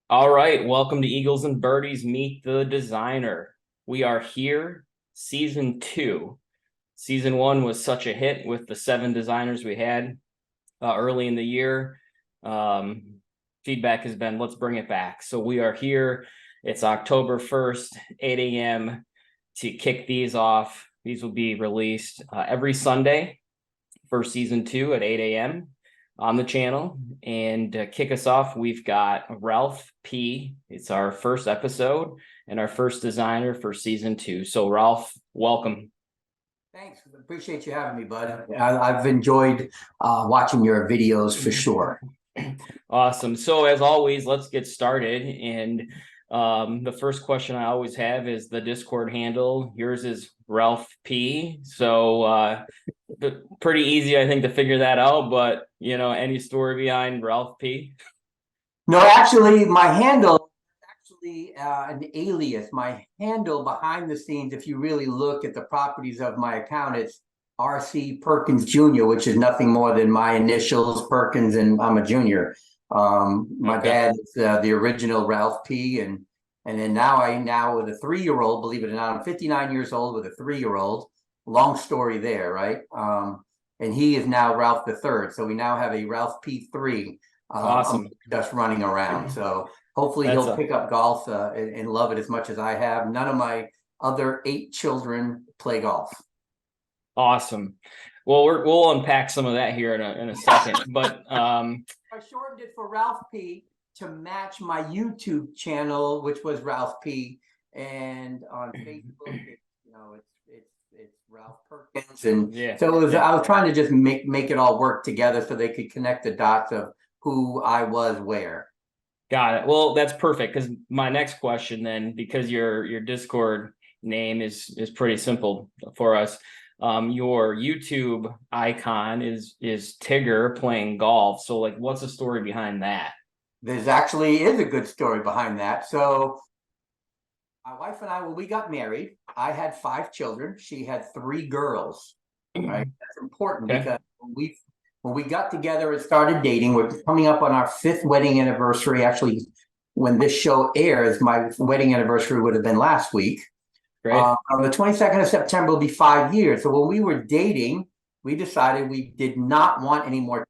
All right, welcome to Eagles and Birdies Meet the Designer. We are here, season 2. Season 1 was such a hit with the 7 designers we had early in the year. Feedback has been, let's bring it back. So we are here. It's October 1st, 8 a.m. to kick these off. These will be released every Sunday for season 2 at 8 a.m. on the channel. And to kick us off, we've got RalphP. It's our first episode and our first designer for season 2. So Ralph, welcome. Thanks. Appreciate you having me, bud. I've enjoyed watching your videos for sure. Awesome. So as always, let's get started. And the first question I always have is the Discord handle. Yours is RalphP. So pretty easy, I think, to figure that out. But any story behind RalphP? No, actually, my handle is actually an alias. My handle behind the scenes, if you really look at the properties of my account, it's RC Perkins Jr., which is nothing more than my initials, Perkins, and I'm a junior. My dad is the original Ralph P. And then now with a 3-year-old, believe it or not, I'm 59 years old with a 3-year-old. Long story there, right? And he is now Ralph the third. So we now have a Ralph P3 Awesome. just running around. So hopefully he'll pick up golf and love it as much as I have. None of my other 8 children play golf. Awesome. Well, we'll unpack some of that here in a second. But I shortened it for Ralph P to match my YouTube channel, which was Ralph P, and on Facebook, it's Ralph Perkins, and so I was trying to just make it all work together so they could connect the dots of who I was where. Got it. Well, that's perfect, because my next question then, because your Discord name is pretty simple for us. Your YouTube icon is Tigger playing golf. So like, what's the story behind that? There's actually is a good story behind that. So my wife and I, when we got married, I had 5 children. She had 3 girls. Right. That's important because when we got together and started dating, we're coming up on our 5th wedding anniversary. Actually, when this show airs, my wedding anniversary would have been last week. Great. On the 22nd of September will be 5 years. So when we were dating, we decided we did not want any more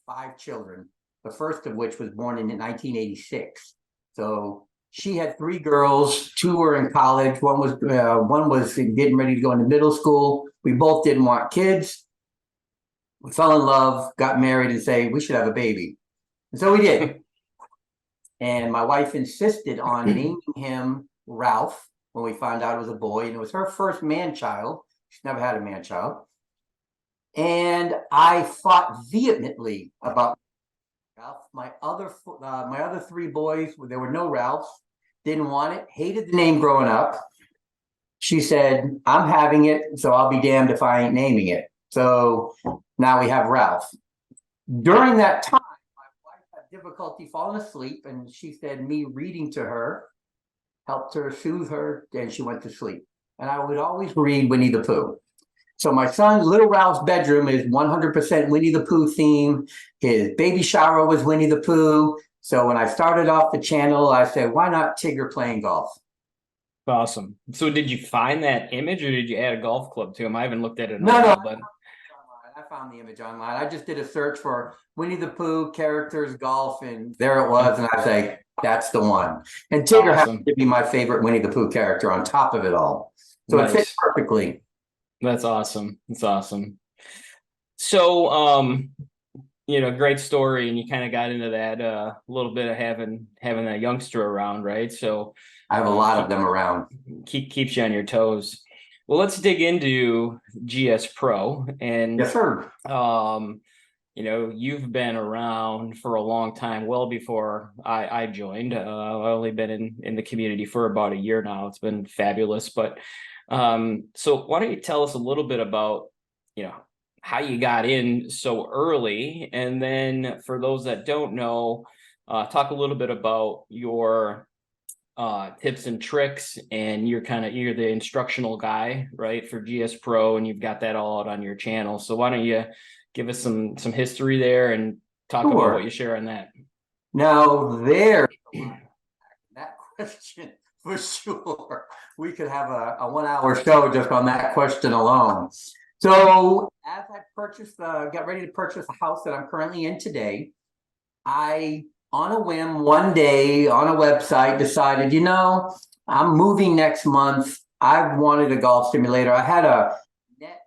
5 children. The first of which was born in 1986. So she had 3 girls. 2 were in college. One was getting ready to go into middle school. We both didn't want kids. We fell in love, got married, and say we should have a baby. And so we did. And my wife insisted on naming him Ralph when we found out it was a boy, and it was her first man-child. She's never had a man-child. And I fought vehemently about Ralph. My other 3 boys, there were no Ralphs, didn't want it, hated the name growing up. She said, I'm having it, so I'll be damned if I ain't naming it. So now we have Ralph. During that time, my wife had difficulty falling asleep, and she said me reading to her helped her, soothe her, and she went to sleep. And I would always read Winnie the Pooh. So my son, little Ralph's bedroom is 100% Winnie the Pooh theme. His baby shower was Winnie the Pooh. So when I started off the channel, I said, why not Tigger playing golf? Awesome. So did you find that image, or did you add a golf club to him? I haven't looked at it in a while, but I found the image online. I just did a search for Winnie the Pooh characters golf, and there it was. And I say, that's the one. And Tigger happened to be my favorite Winnie the Pooh character on top of it all. So it fits perfectly. That's awesome. That's awesome. So, great story, and you kind of got into that a little bit of having a youngster around, right? So I have a lot of them around. Keeps you on your toes. Well, let's dig into GSPro, and yes, sir. You've been around for a long time, well before I joined. I've only been in the community for about a year now. It's been fabulous, but so why don't you tell us a little bit about, how you got in so early, and then for those that don't know, talk a little bit about your tips and tricks, and you're the instructional guy, right, for GSPro, and you've got that all out on your channel. So why don't you give us some history there and talk about what you share on that? Now there, that question for sure. We could have a 1 hour show just on that question alone. So as I got ready to purchase the house that I'm currently in today, I, on a whim, one day on a website decided, I'm moving next month. I wanted a golf simulator. I had a net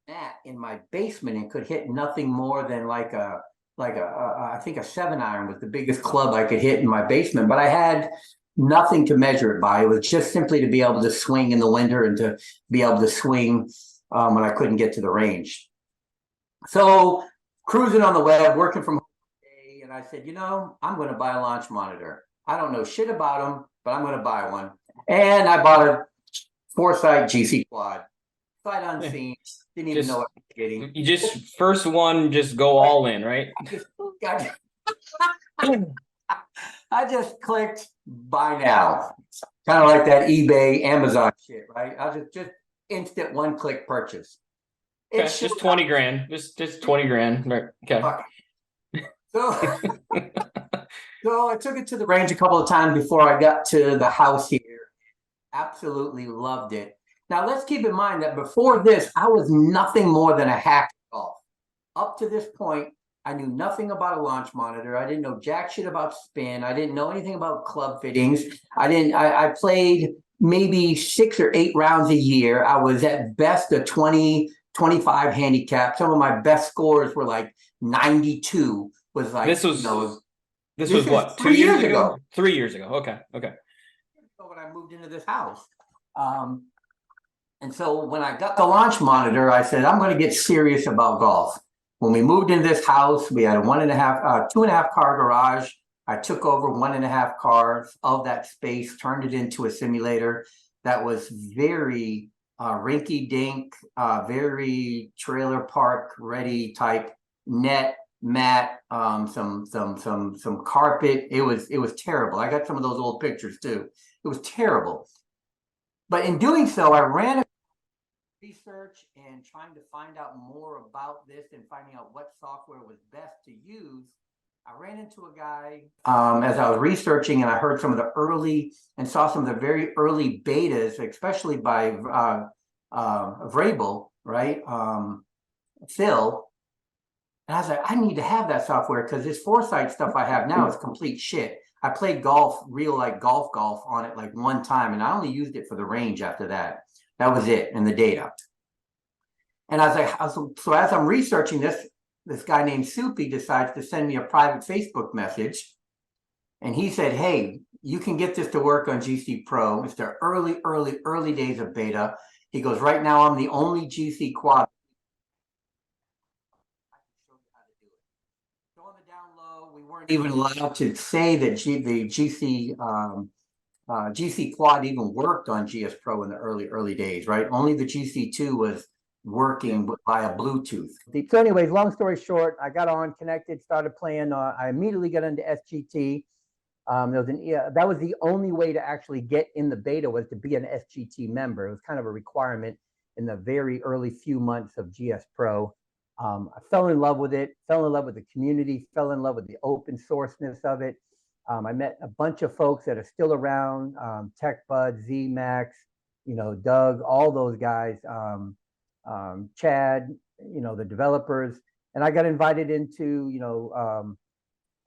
mat in my basement and could hit nothing more than I think a 7-iron was the biggest club I could hit in my basement, but I had nothing to measure it by. It was just simply to be able to swing in the winter and to be able to swing when I couldn't get to the range. So cruising on the web, working from home today, and I said, I'm going to buy a launch monitor. I don't know shit about them, but I'm going to buy one. And I bought a Foresight GC Quad. Sight unseen. Didn't even know what I was getting. You just first one, just go all in, right? I just clicked buy now. Kind of like that eBay, Amazon shit, right? I just instant one-click purchase. Okay, just 20 grand. Just 20 grand. Right. Okay. So, so I took it to the range a couple of times before I got to the house here. Absolutely loved it. Now let's keep in mind that before this, I was nothing more than a hack at golf. Up to this point, I knew nothing about a launch monitor. I didn't know jack shit about spin. I didn't know anything about club fittings. I played maybe 6 or 8 rounds a year. I was at best a 20, 25 handicap. Some of my best scores were like 92. Was like, this was what, 2 years ago? 3 years ago. Okay. When I moved into this house. And so when I got the launch monitor, I said, I'm going to get serious about golf. When we moved into this house, we had a 2.5 car garage. I took over 1.5 cars of that space, turned it into a simulator that was very rinky dink, very trailer park ready type, net, mat, some carpet. It was terrible. I got some of those old pictures too. It was terrible. But in doing so, I ran research and trying to find out more about this and finding out what software was best to use. I ran into a guy as I was researching, and I heard some of the early and saw some of the very early betas, especially by Vrabel, right? Phil. And I was like, I need to have that software because this Foresight stuff I have now is complete shit. I played golf, real like golf on it like one time, and I only used it for the range after that. That was it, and the data. And I was like, so as I'm researching this guy named Soupy decides to send me a private Facebook message. And he said, hey, you can get this to work on GSPro. It's the early days of beta. He goes, right now I'm the only GC quad. So on the down low, we weren't even allowed to say that the GC Quad even worked on GSPro in the early days, right? Only the GC2 was working via Bluetooth. So anyways, long story short, I got on, connected, started playing. I immediately got into SGT. That was the only way to actually get in the beta, was to be an SGT member. It was kind of a requirement in the very early few months of GSPro. I fell in love with it, fell in love with the community, fell in love with the open sourceness of it. I met a bunch of folks that are still around, Tech Bud, Z-Max, Doug, all those guys, Chad, the developers. And I got invited into,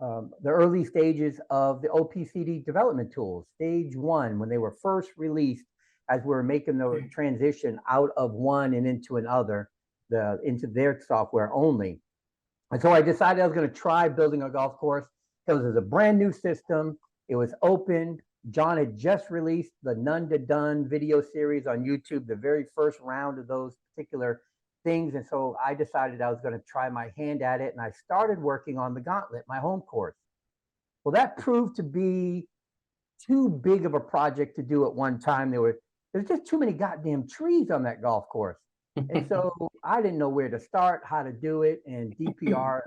the early stages of the OPCD development tools, stage 1, when they were first released, as we were making the transition out of one and into another, into their software only. And so I decided I was going to try building a golf course because it was a brand new system. It was open. John had just released the None to Done video series on YouTube, the very first round of those particular things. And so I decided I was going to try my hand at it. And I started working on the Gauntlet, my home course. Well, that proved to be too big of a project to do at one time. There's just too many goddamn trees on that golf course. And so I didn't know where to start, how to do it. And DPR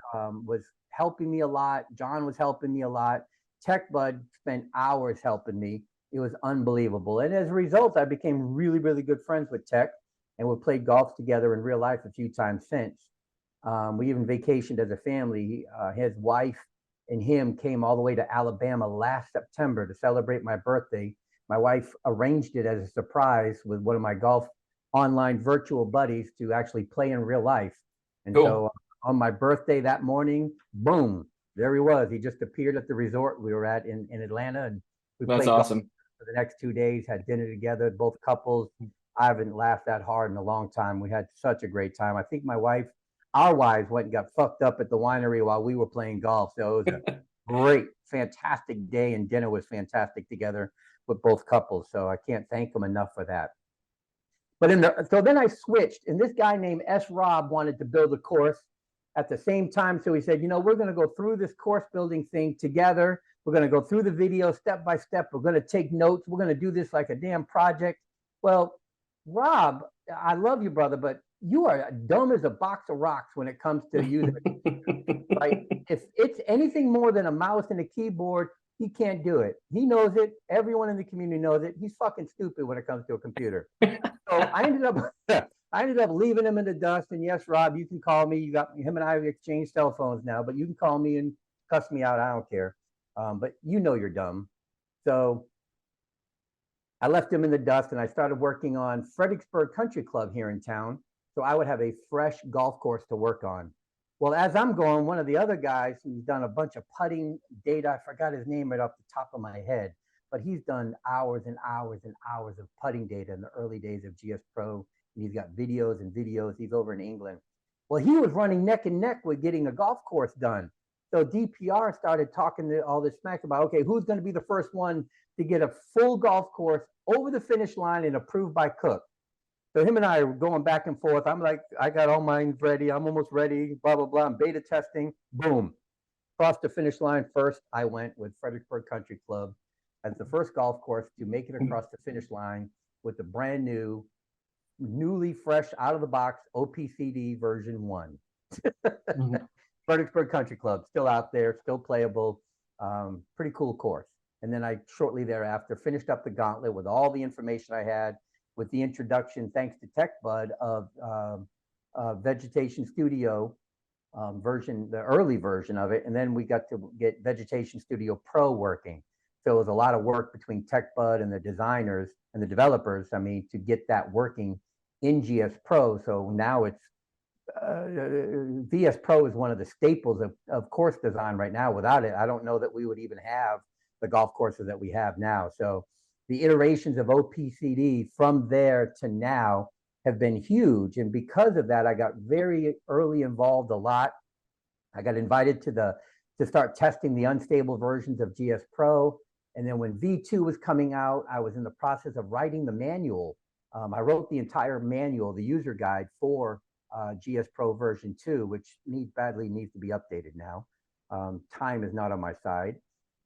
was helping me a lot. John was helping me a lot. Tech Bud spent hours helping me. It was unbelievable. And as a result, I became really, really good friends with Tech, and we played golf together in real life a few times since. We even vacationed as a family. His wife and him came all the way to Alabama last September to celebrate my birthday. My wife arranged it as a surprise with one of my golf online virtual buddies to actually play in real life. And Cool. so on my birthday that morning, boom, there he was. He just appeared at the resort we were at in Atlanta, and we That's played golf awesome. for the next 2 days, had dinner together, both couples. I haven't laughed that hard in a long time. We had such a great time. I think our wives went and got fucked up at the winery while we were playing golf. So it was a great, fantastic day, and dinner was fantastic together with both couples. So I can't thank them enough for that. But so then I switched, and this guy named S. Rob wanted to build a course at the same time. So he said, we're going to go through this course building thing together. We're going to go through the video step by step. We're going to take notes. We're going to do this like a damn project. Well, Rob, I love you, brother, but you are dumb as a box of rocks when it comes to using it. Right? If it's anything more than a mouse and a keyboard, he can't do it. He knows it. Everyone in the community knows it. He's fucking stupid when it comes to a computer. So I ended up leaving him in the dust. And yes, Rob, you can call me. Him and I have exchanged cell phones now, but you can call me and cuss me out. I don't care. But you're dumb. So I left him in the dust, and I started working on Fredericksburg Country Club here in town. So I would have a fresh golf course to work on. Well, as I'm going, one of the other guys who's done a bunch of putting data, I forgot his name right off the top of my head, but he's done hours and hours and hours of putting data in the early days of GSPro. And he's got videos and videos. He's over in England. Well, he was running neck and neck with getting a golf course done. So DPR started talking to all this smack about, okay, who's going to be the first one to get a full golf course over the finish line and approved by Cook. So him and I are going back and forth. I'm like, I got all mine ready. I'm almost ready, blah, blah, blah. I'm beta testing. Boom. Across the finish line first, I went with Fredericksburg Country Club as the first golf course to make it across the finish line with the brand new, newly fresh out of the box OPCD version 1. Fredericksburg Country Club, still out there, still playable. Pretty cool course. And then I shortly thereafter finished up the gauntlet with all the information I had, with the introduction, thanks to TechBud, of Vegetation Studio version, the early version of it. And then we got to get Vegetation Studio Pro working. So it was a lot of work between TechBud and the designers and the developers, to get that working in GSPro. So now it's VS Pro is one of the staples of course design right now. Without it, I don't know that we would even have the golf courses that we have now. So the iterations of OPCD from there to now have been huge. And because of that, I got very early involved a lot. I got invited to start testing the unstable versions of GSPro. And then when V2 was coming out, I was in the process of writing the manual. I wrote the entire manual, the user guide for GSPro version 2, which badly needs to be updated now. Time is not on my side.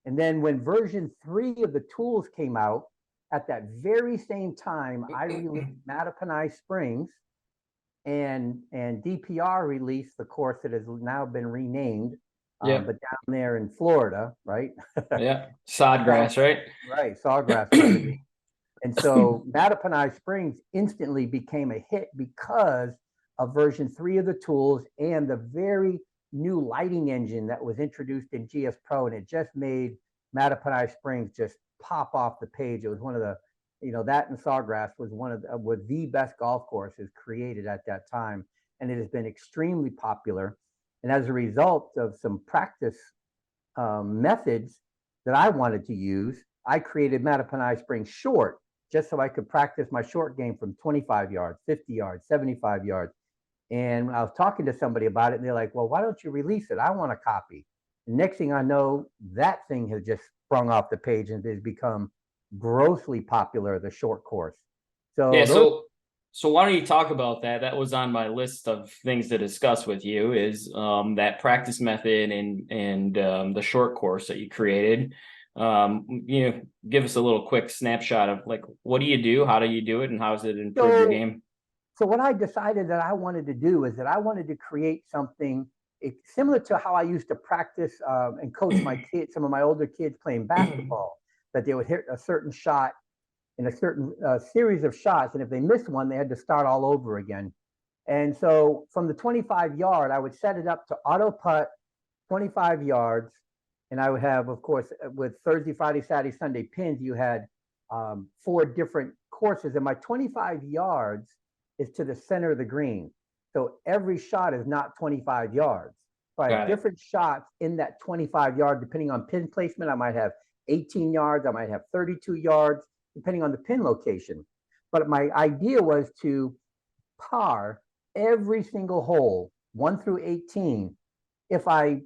And then when version 3 of the tools came out, at that very same time, I released Mattaponi Springs, and DPR released the course that has now been renamed, but down there in Florida, right? Yeah, Sawgrass, right? Right, Sawgrass. And so Mattaponi Springs instantly became a hit because of version 3 of the tools and the very new lighting engine that was introduced in GSPro, and it just made Mattaponi Springs just pop off the page. It was one of the, that and Sawgrass was was the best golf courses created at that time, and it has been extremely popular. And as a result of some practice methods that I wanted to use, I created Mattaponi Springs Short, just so I could practice my short game from 25 yards, 50 yards, 75 yards. And I was talking to somebody about it, and they're like, well, why don't you release it? I want a copy. And next thing I know, that thing has just sprung off the page and has become grossly popular, the short course. So yeah, so why don't you talk about that? That was on my list of things to discuss with you, is that practice method and the short course that you created. Give us a little quick snapshot of like, what do you do? How do you do it? And how does it improve your game? So what I decided that I wanted to do is that I wanted to create something similar to how I used to practice and coach my kids, some of my older kids playing basketball, that they would hit a certain shot in a certain series of shots. And if they missed one, they had to start all over again. And so from the 25 yard, I would set it up to auto putt 25 yards and I would have, of course, with Thursday, Friday, Saturday, Sunday pins, you had 4 different courses, and my 25 yards is to the center of the green. So every shot is not 25 yards. So I have Got it. different shots in that 25 yard, depending on pin placement. I might have 18 yards, I might have 32 yards, depending on the pin location. But my idea was to par every single hole, 1 through 18. If I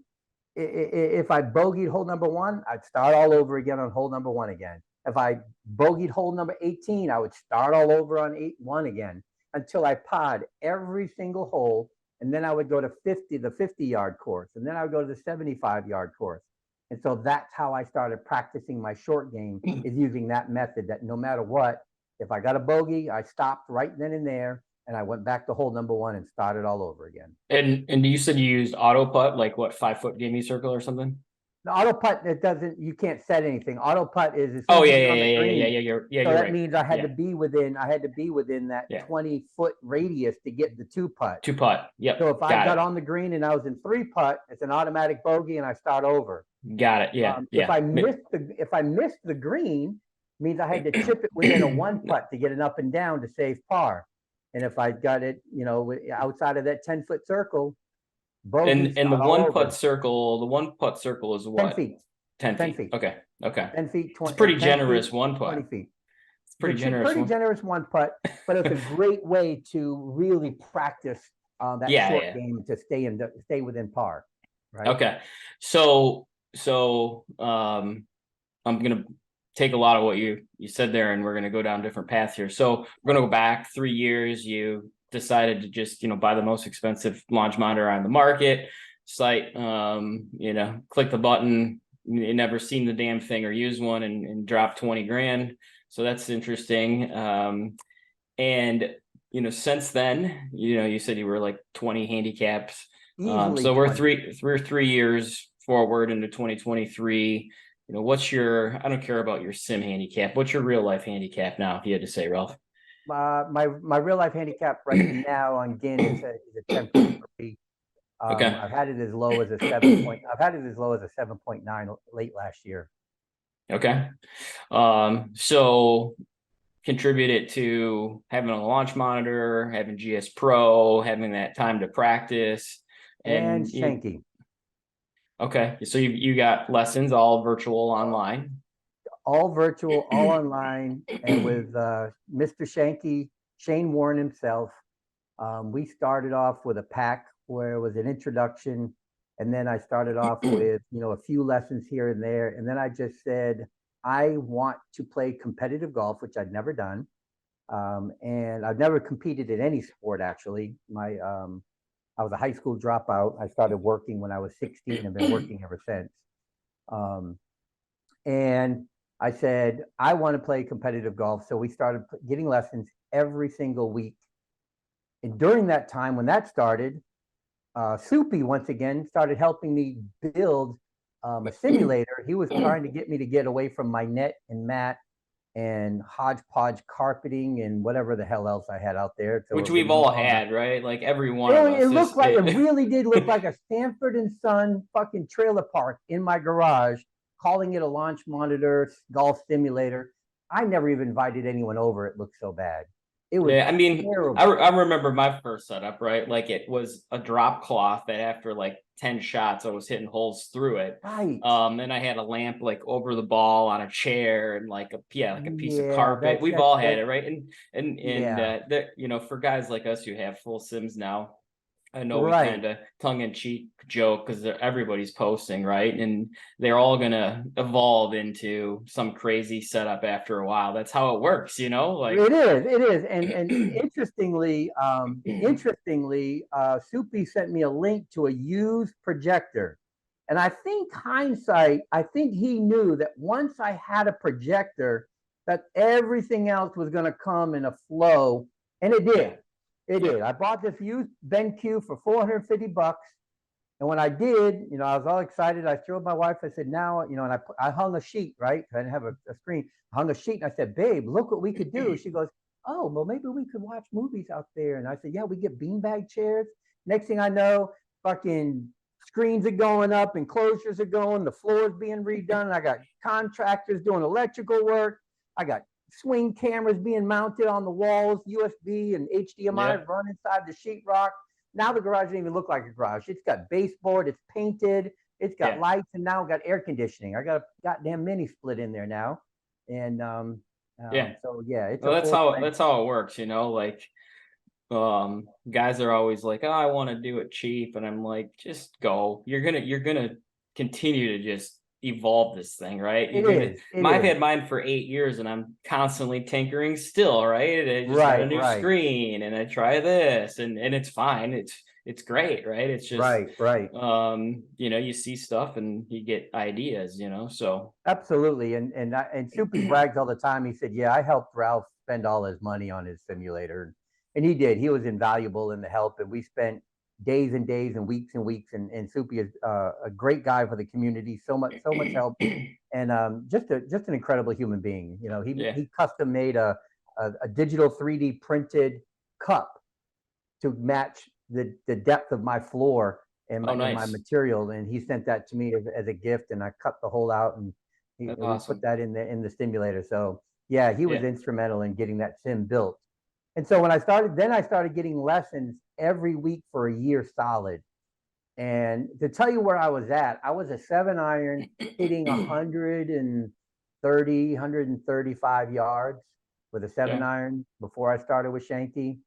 bogeyed hole number 1, I'd start all over again on hole number 1 again. If I bogeyed hole number 18, I would start all over on 1 again until I pod every single hole. And then I would go to the 50-yard course. And then I would go to the 75-yard course. And so that's how I started practicing my short game, is using that method, that no matter what, if I got a bogey, I stopped right then and there, and I went back to hole number 1 and started all over again. And you said you used auto putt, like what, 5-foot gaming circle or something? The auto putt, you can't set anything. Auto putt is as soon Oh as yeah, you get yeah, on yeah, the yeah, green. yeah, yeah. So You're that right. means I had Yeah. to be within that Yeah. 20-foot radius to get the 2-putt. 2-putt. Yep. So if I Got got it. on the green and I was in 3-putt, it's an automatic bogey and I start over. Got it. Yeah. If Yeah. I missed the green, means I had to chip it within a 1-putt to get an up and down to save par. And if I got it, outside of that 10-foot circle, bogey, And the start all one over. putt circle is 10 what? feet. 10 10 feet. feet. Okay. Okay. 10 feet, 20. It's pretty 10 generous feet, one putt. 20 feet. It's pretty generous. Pretty generous 1-putt, but it's a great way to really practice that short game to stay within par. Right. Okay. So I'm gonna take a lot of what you said there, and we're gonna go down different paths here. So we're gonna go back 3 years. You decided to just buy the most expensive launch monitor on the market. Site, click the button. You never seen the damn thing or use one, and drop 20 grand. So that's interesting. And since then, you said you were like 20 handicaps. So we're 3 years forward into 2023. What's your, I don't care about your sim handicap. What's your real life handicap now, if you had to say, Ralph? My real life handicap right now on GIN is a 10.3. Okay. I've had it as low as a 7 point. I've had it as low as a 7.9 late last year. Okay. So contributed to having a launch monitor, having GSPro, having that time to practice, and Shanky. Okay, so you got lessons all virtual online. All virtual, all online, and with Mr. Shanky, Shane Warren himself. We started off with a pack where it was an introduction, and then I started off with a few lessons here and there, and then I just said I want to play competitive golf, which I'd never done, and I've never competed in any sport actually. I was a high school dropout. I started working when I was 16 and been working ever since. And I said, I want to play competitive golf. So we started getting lessons every single week. And during that time, when that started, Soupy once again started helping me build a simulator. He was trying to get me to get away from my net and mat and hodgepodge carpeting and whatever the hell else I had out there. Which we've all had, right? Like every one of us. It looked like, it really did look like a Sanford and Son fucking trailer park in my garage, calling it a launch monitor, golf simulator. I never even invited anyone over. It looked so bad. It was terrible. I remember my first setup, right? Like it was a drop cloth that after like 10 shots, I was hitting holes through it. Right. And I had a lamp like over the ball on a chair and like a piece of carpet. We've all had it, right? And for guys like us who have full sims now, I know we kind of tongue-in-cheek joke because everybody's posting, right? And they're all gonna evolve into some crazy setup after a while. That's how it works, Like it is. And interestingly, Soupy sent me a link to a used projector. And I think he knew that once I had a projector, that everything else was gonna come in a flow. And it did. It did. I bought this used BenQ for $450. And when I did, I was all excited. I showed my wife. I said, now, and I hung a sheet, right? I didn't have a screen. I hung a sheet and I said, babe, look what we could do. She goes, oh, well, maybe we could watch movies out there. And I said, yeah, we get beanbag chairs. Next thing I know, fucking screens are going up, enclosures are going, the floor's being redone. I got contractors doing electrical work. I got swing cameras being mounted on the walls, USB and HDMI run inside the sheetrock. Now the garage doesn't even look like a garage. It's got baseboard, it's painted, it's got lights, and now got air conditioning. I got a goddamn mini split in there now. And so yeah, it's well, that's how it works, you know, like guys are always like, oh, I want to do it cheap, and I'm like, just go. You're gonna continue to just evolve this thing, right? I've had mine for 8 years and I'm constantly tinkering still, right? I just got a new screen and I try this and it's fine. It's great, right? It's just you know, you see stuff and you get ideas, you know. So absolutely. And Soupy brags all the time. He said, yeah, I helped Ralph spend all his money on his simulator. And he did. He was invaluable in the help, and we spent days and days and weeks, and Soupy is a great guy for the community. So much help, and just an incredible human being. You know, he custom made a digital 3D printed cup to match the depth of my floor and my material, and he sent that to me as a gift, and I cut the hole out, and we put that in the simulator. So yeah, he was instrumental in getting that sim built. And so when I started getting lessons every week for a year solid. And to tell you where I was at, I was a 7-iron hitting 130, 135 yards with a 7-iron before I started with Shanky.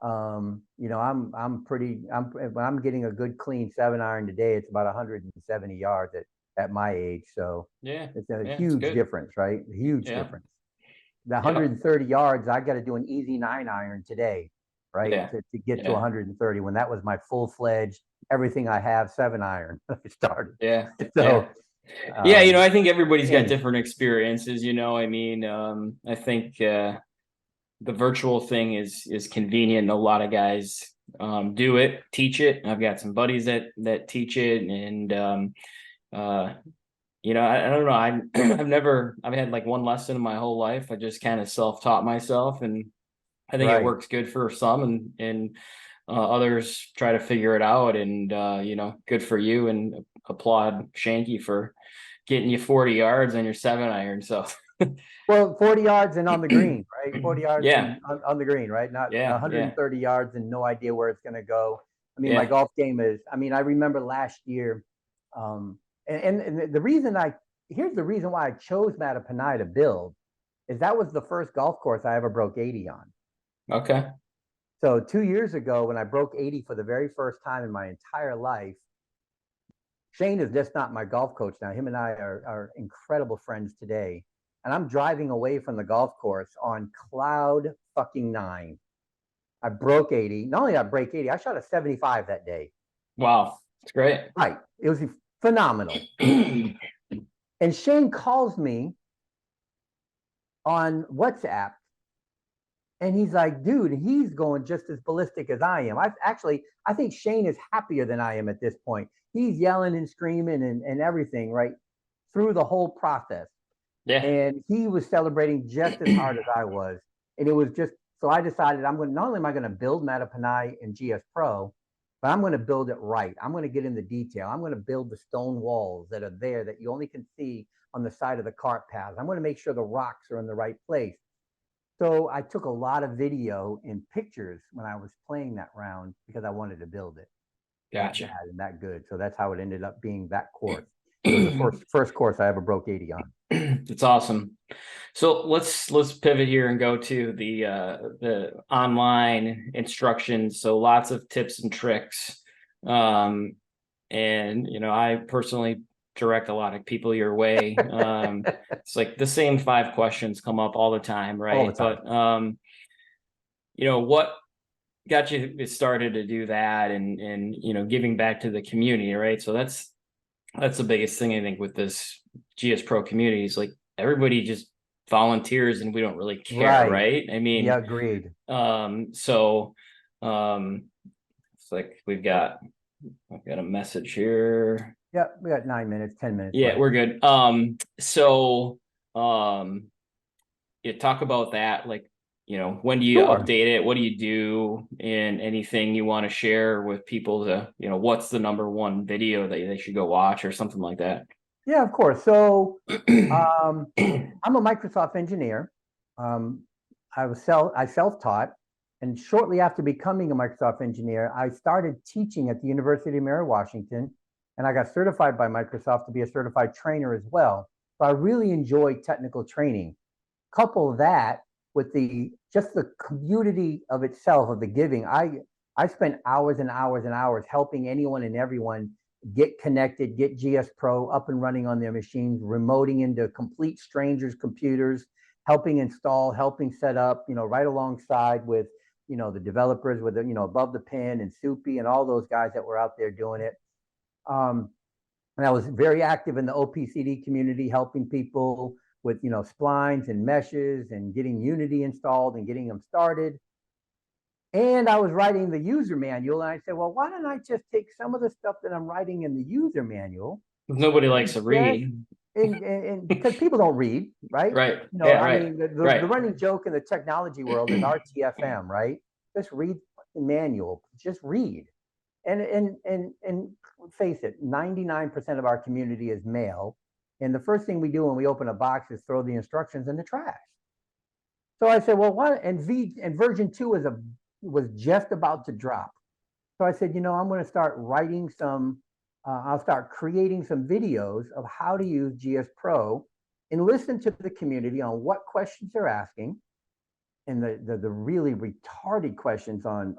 You know, when I'm getting a good clean 7-iron today, it's about 170 yards at my age. So it's a huge difference, right? A huge difference. The 130 yards, I got to do an easy 9-iron today, right? To get to 130, when that was my full-fledged, everything I have 7-iron I started. So you know, I think everybody's got different experiences, you know. I mean, I think the virtual thing is convenient. A lot of guys do it, teach it. I've got some buddies that teach it, and you know, I don't know. I've had like one lesson in my whole life. I just kind of self-taught myself, and I think it works good for some, and others try to figure it out. And you know, good for you, and applaud Shanky for getting you 40 yards on your 7-iron. So well, 40 yards and on the green, right? 40 yards on the green, right? Not 130 yards and no idea where it's going to go. I mean, my golf game is, I mean, I remember last year, and the reason here's the reason why I chose Mattapanai to build, is that was the first golf course I ever broke 80 on. Okay. So 2 years ago, when I broke 80 for the very first time in my entire life, Shane is just not my golf coach now. Him and I are incredible friends today. And I'm driving away from the golf course on cloud fucking 9. I broke 80. Not only did I break 80, I shot a 75 that day. Wow. It's great. Right. It was phenomenal. And Shane calls me on WhatsApp, and he's like, dude, he's going just as ballistic as I am. I think Shane is happier than I am at this point. He's yelling and screaming and everything, right, through the whole process. And he was celebrating just as hard as I was. And it was just, so I decided not only am I going to build Mattapanai and GSPro, but I'm going to build it right. I'm going to get in the detail. I'm going to build the stone walls that are there that you only can see on the side of the cart paths. I'm going to make sure the rocks are in the right place. So I took a lot of video and pictures when I was playing that round because I wanted to build it. Gotcha. And that good. So that's how it ended up being that course. It was the first course I ever broke 80 on. It's awesome. So let's pivot here and go to the online instructions. So lots of tips and tricks. And you know, I personally direct a lot of people your way. It's like the same 5 questions come up all the time, right? All the time. But you know, what got you started to do that, and you know, giving back to the community, right? So that's the biggest thing I think with this GSPro community is like everybody just volunteers and we don't really care, right? I mean, agreed. So it's like I've got a message here. Yeah, we got 9 minutes, 10 minutes. Yeah, we're good. So you talk about that, like when do you Sure. update it? What do you do? And anything you want to share with people to, what's the number one video that they should go watch or something like that? Yeah, of course. So I'm a Microsoft engineer. Um, I self-taught, and shortly after becoming a Microsoft engineer, I started teaching at the University of Mary Washington, and I got certified by Microsoft to be a certified trainer as well. So I really enjoy technical training. Couple that with just the community of itself, of the giving. I spent hours and hours and hours helping anyone and everyone get connected, get GSPro up and running on their machines, remoting into complete strangers' computers, helping install, helping set up, right alongside with, the developers with, above the pin and Soupy and all those guys that were out there doing it. And I was very active in the OPCD community, helping people with, splines and meshes and getting Unity installed and getting them started. And I was writing the user manual, and I said, well, why don't I just take some of the stuff that I'm writing in the user manual Nobody likes and to just read. and because people don't read, right? Right. Yeah, I right. mean, the Right. running joke in the technology world is RTFM, right? Just read the manual. Just read. And face it, 99% of our community is male. And the first thing we do when we open a box is throw the instructions in the trash. So I said, well, why? And version 2 was just about to drop. So I said, I'm going to start writing I'll start creating some videos of how to use GS Pro and listen to the community on what questions they're asking, and the really retarded questions and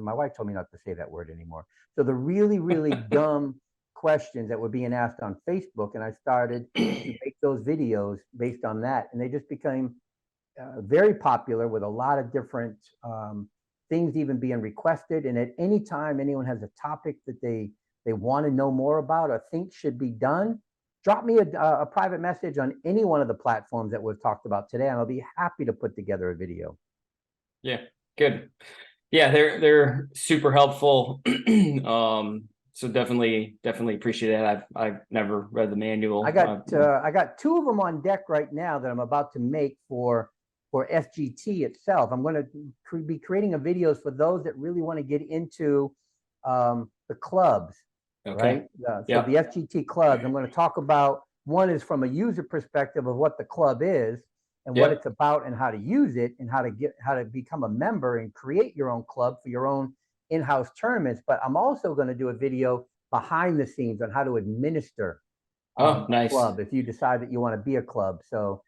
my wife told me not to say that word anymore. So the really, really dumb questions that were being asked on Facebook, and I started to make those videos based on that, and they just became very popular with a lot of different things even being requested. And at any time anyone has a topic that they want to know more about or think should be done, drop me a private message on any one of the platforms that we've talked about today, and I'll be happy to put together a video. Yeah, good. Yeah, they're super helpful. So definitely appreciate that. I've never read the manual. I got 2 of them on deck right now that I'm about to make for SGT itself. I'm going to be creating a videos for those that really want to get into the clubs, right? So the SGT clubs, I'm going to talk about. One is from a user perspective of what the club is and what it's about and how to use it and how to become a member and create your own club for your own in-house tournaments. But I'm also going to do a video behind the scenes on how to administer Nice. club if you decide that you want to be a club. So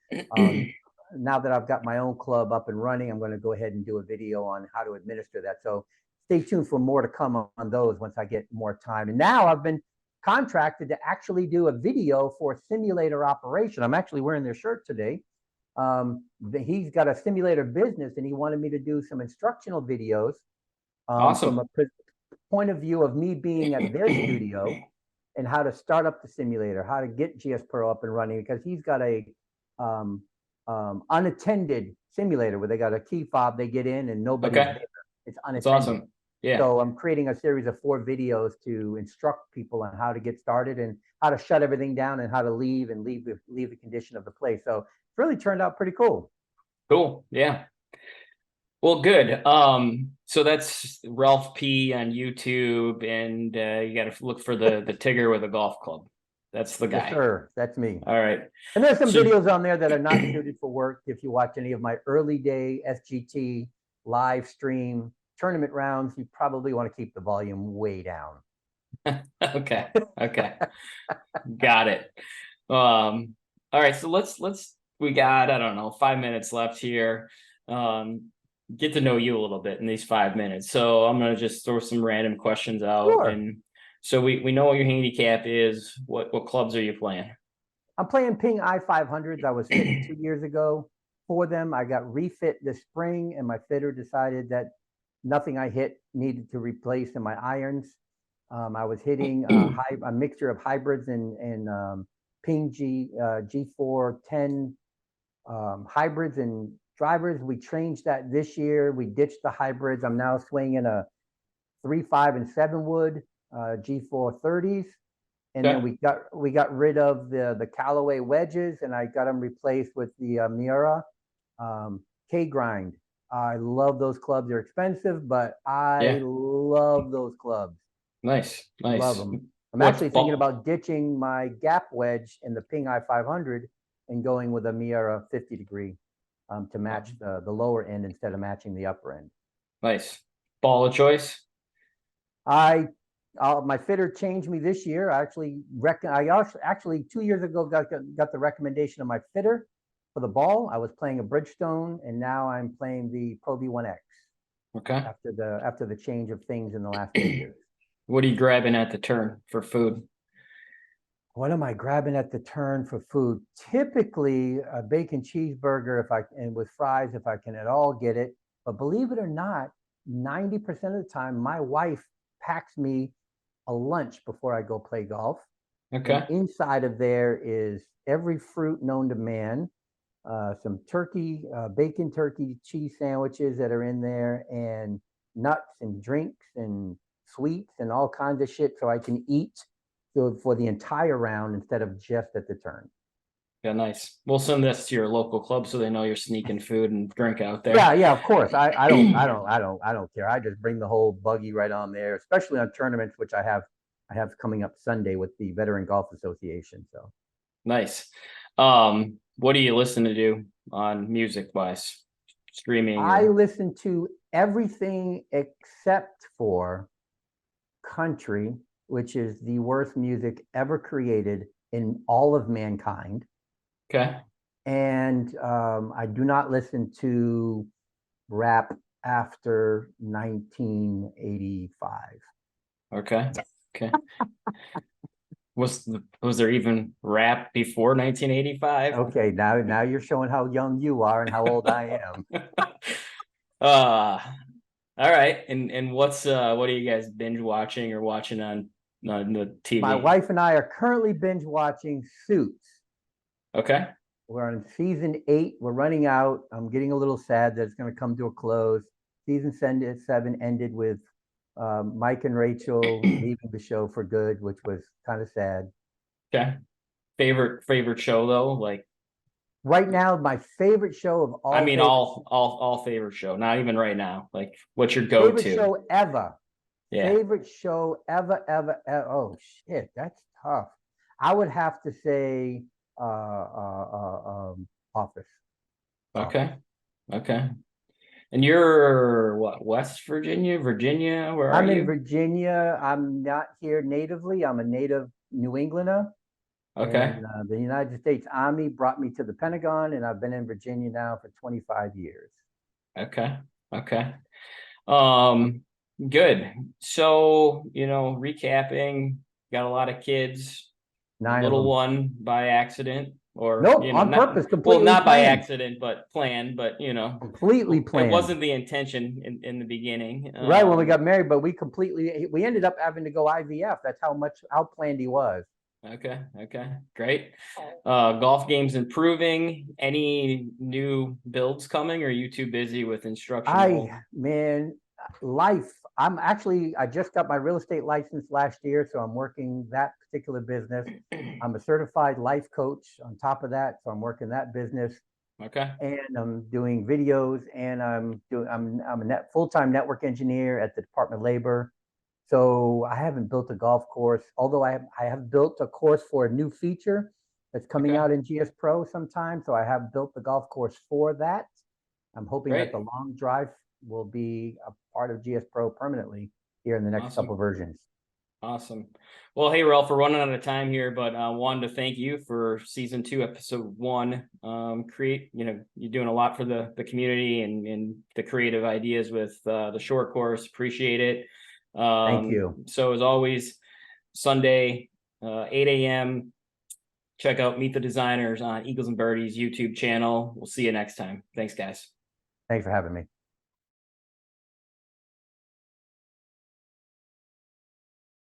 now that I've got my own club up and running, I'm going to go ahead and do a video on how to administer that. So stay tuned for more to come on those once I get more time. And now I've been contracted to actually do a video for simulator operation. I'm actually wearing their shirt today. He's got a simulator business, and he wanted me to do some instructional videos Awesome. from a point of view of me being at their studio and how to start up the simulator, how to get GS Pro up and running, because he's got a unattended simulator where they got a key fob, they get in and nobody's there. It's unattended. That's awesome. Yeah. So I'm creating a series of 4 videos to instruct people on how to get started and how to shut everything down and how to leave the condition of the place. So it's really turned out pretty cool. Cool. Yeah. Well, good. So that's RalphP on YouTube, and you got to look for the Tigger with a golf club. That's the guy. Yes, sir. That's me. All right. And there's some videos on there that are not suited for work. If you watch any of my early day SGT live stream tournament rounds, you probably want to keep the volume way down. Okay. Got it. All right. So we got, I don't know, 5 minutes left here. Get to know you a little bit in these 5 minutes. So I'm going to just throw some random questions out. Sure. And so we know what your handicap is. What clubs are you playing? I'm playing Ping i500s. I was fit 2 years ago for them. I got refit this spring, and my fitter decided that nothing I hit needed to replace in my irons. I was hitting a mixture of hybrids and Ping G4 10 hybrids and drivers. We changed that this year. We ditched the hybrids. I'm now swinging a 3, 5, and 7 wood G4 30s. And then we got rid of the Callaway wedges, and I got them replaced with the Miura K-Grind. I love those clubs. They're expensive, but I love those clubs. Nice. Love them. I'm What's actually thinking about ditching my gap wedge in the Ping I-500 and going with a Miura 50 degree to match the lower end instead of matching the upper end. Nice. Ball of choice? My fitter changed me this year. I actually 2 years ago got the recommendation of my fitter for the ball. I was playing a Bridgestone, and now I'm playing the Pro V1X. Okay. After the change of things in the last 2 years. What are you grabbing at the turn for food? What am I grabbing at the turn for food? Typically a bacon cheeseburger and with fries if I can at all get it. But believe it or not, 90% of the time my wife packs me a lunch before I go play golf. Okay. And inside of there is every fruit known to man, some turkey, bacon turkey cheese sandwiches that are in there, and nuts and drinks and sweets and all kinds of shit, so I can eat for the entire round instead of just at the turn. Yeah, nice. We'll send this to your local club so they know you're sneaking food and drink out there. Yeah, of course. I don't care. I just bring the whole buggy right on there, especially on tournaments, which I have coming up Sunday with the Veteran Golf Association. So nice. What do you listen to do on music wise? Streaming? I listen to everything except for country, which is the worst music ever created in all of mankind. Okay. And I do not listen to rap after 1985. Okay. Was there even rap before 1985? Okay, now you're showing how young you are and how old I am. All right. And what are you guys binge watching or watching on the TV? My wife and I are currently binge watching Suits. Okay. We're on season 8. We're running out. I'm getting a little sad that it's going to come to a close. Season 7 ended with Mike and Rachel leaving the show for good, which was kind of sad. Okay. Favorite show though, like right now, my favorite show of all. I mean, all favorite show, not even right now. Like, what's your go-to? Favorite show ever. Yeah. Favorite show ever. Oh shit, that's tough. I would have to say Office. Okay. And you're what, West Virginia? Where are you? I'm in Virginia. I'm not here natively. I'm a native New Englander. Okay. And the United States Army brought me to the Pentagon, and I've been in Virginia now for 25 years. Okay. Good. So, recapping, got a lot of kids, 9 little of them. one by accident, or nope, on purpose, completely not planned. by accident, but planned, but completely planned. It wasn't the intention in the beginning. Right, when we got married, but we ended up having to go IVF. That's how planned he was. Okay, great. Golf game's improving. Any new builds coming, or are you too busy with instructional? Life. I just got my real estate license last year, so I'm working that particular business. I'm a certified life coach on top of that, so I'm working that business. Okay. And I'm doing videos, and I'm a full-time network engineer at the Department of Labor. So I haven't built a golf course, although I have built a course for a new feature that's coming out in GSPro sometime. So I have built the golf course for that. I'm hoping that the long drive will be a part of GSPro permanently here in the next couple of versions. Awesome. Well, hey, Ralph, we're running out of time here, but I wanted to thank you for season 2, episode 1. You're doing a lot for the community and the creative ideas with the short course. Appreciate it. Thank you. So as always, Sunday, 8 a.m. Check out Meet the Designers on Eagles and Birdies YouTube channel. We'll see you next time. Thanks, guys. Thanks for having me.